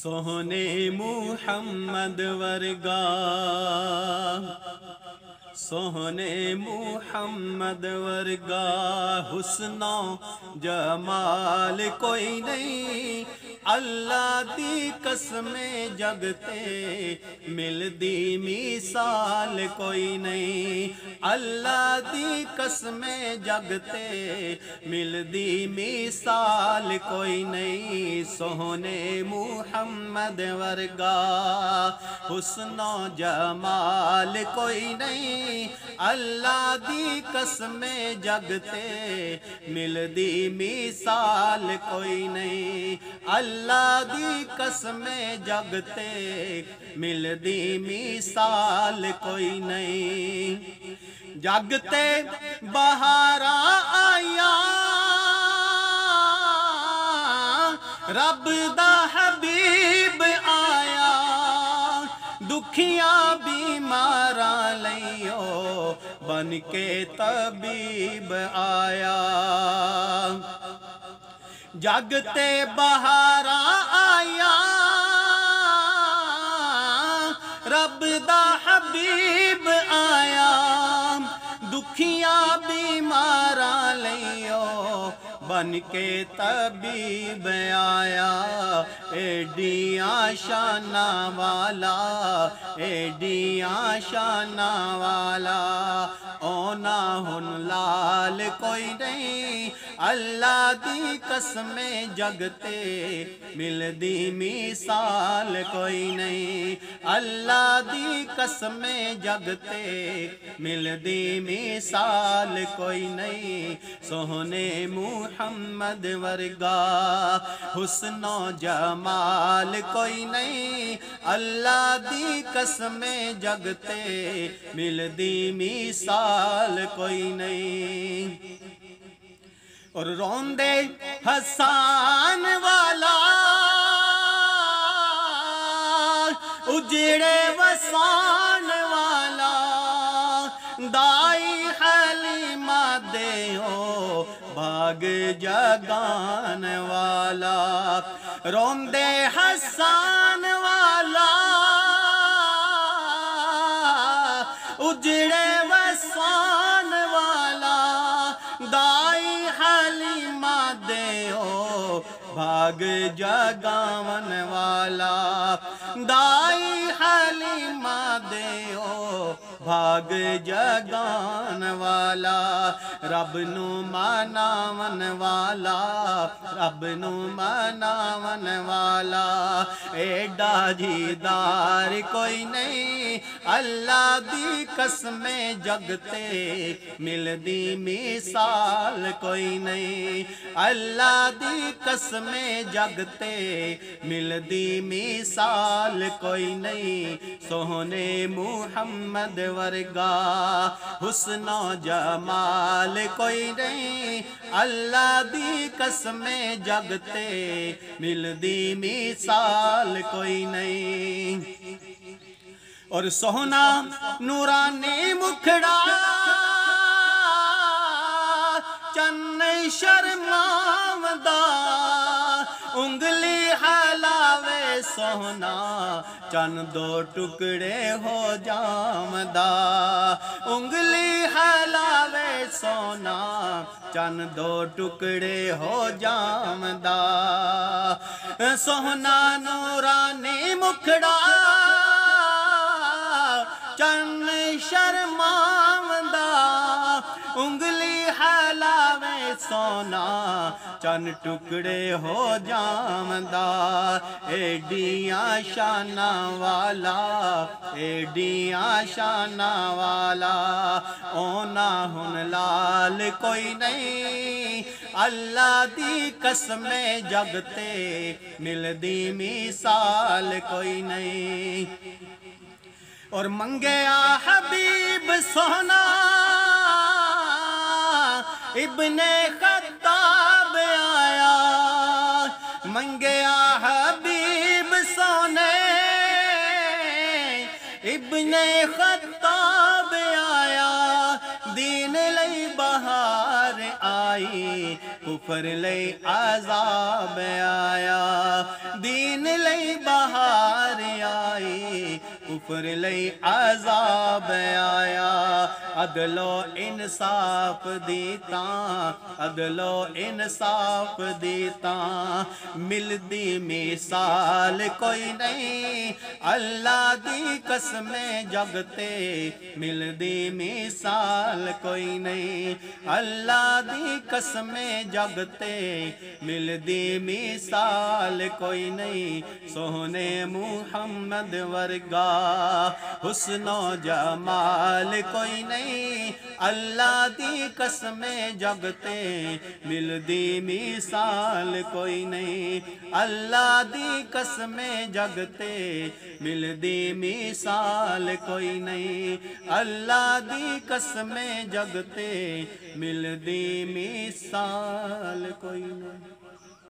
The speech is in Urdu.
سونے محمد ورگا سونے محمد ورگا حسن و جمال کوئی نہیں، اللہ دی قسم جگتے ملدی مثال کوئی نہیں، اللہ دی قسم جگتے ملدی مثال کوئی نہیں، سونے محمد ورگا حسن و جمال کوئی نہیں، اللہ دی قسم جگتے ملدی مثال کوئی نہیں، اللہ دی قسم جگتے ملدی مثال کوئی نہیں، جگتے بہارا آیا رب دا حبیب آیا، دکھیاں بیماراں لئیو بن کے طبیب آیا، جگتے بہاراں آیا رب دا حبیب آیا، دکھیاں بیماراں لئیو بن کے طبیب آیا، ایڈیاں شاناں والا ایڈیاں شاناں والا، اونا ہن لال کوئی نہیں، اللہ دی قسم جگتے ملدی مثال کوئی نہیں، اللہ دی قسم جگتے ملدی مثال کوئی نہیں، سونے محمد ورگا حسن و جمال کوئی نہیں، اللہ دی قسم جگتے ملدی مثال کوئی نہیں، اور روندے حسان والا اجڑے وسان والا، دائی حلیمہ دیو بھاگ جگان والا، روندے حسان والا اجڑے وسان والا، دائی حلیمہ دیو بھاگ جگان والا، دائی حلیمہ دیو بھاگ جگان والا، رب نو مناون والا رب نو مناون والا، ایڈا جیدار کوئی نہیں، اللہ دی قسم جگتے ملدی مثال کوئی نہیں، اللہ دی قسم جگتے ملدی مثال کوئی نہیں، سونے محمد ورگا حسن و جمال کوئی نہیں، اللہ دی قسم جگتے ملدی مثال کوئی نہیں، اور سونا نورانی مکھڑا چن شرماوندا، انگلی ہلاوے سونا چن دو ٹکڑے ہو جامدا، انگلی ہلاوے سونا چن دو ٹکڑے ہو جامدا، سونا نورانی مکھڑا چن شرماوندا، انگلی ہلاوے سونا چن ٹکڑے ہو جامدا، ایڈیاں شاناں والا ایڈیاں شاناں والا، اونا ہن لال کوئی نہیں، اللہ دی قسم جگتے ملدی مثال کوئی نہیں، اور منگیا حبیب سونا ابن خطاب آیا، منگیا حبیب سونے ابن خطاب آیا، دین لئی بہار آئی کفر لئی عذاب آیا، دین دین لئی بہار آئی کفر لئی عذاب آیا عدل و انصاف دیتا عدل و انصاف دیتا ملدی مثال کوئی نہیں اللہ دی قسم جگتے ملدی مثال کوئی نہیں اللہ دی قسم جگتے ملدی مثال کوئی نہیں سونے محمد ورگا حسن و جمال کوئی نہیں اللہ دی قسم جگتے ملدی مثال کوئی نہیں اللہ دی قسم جگتے ملدی مثال کوئی نہیں اللہ دی قسم جگتے ملدی مثال کوئی نہیں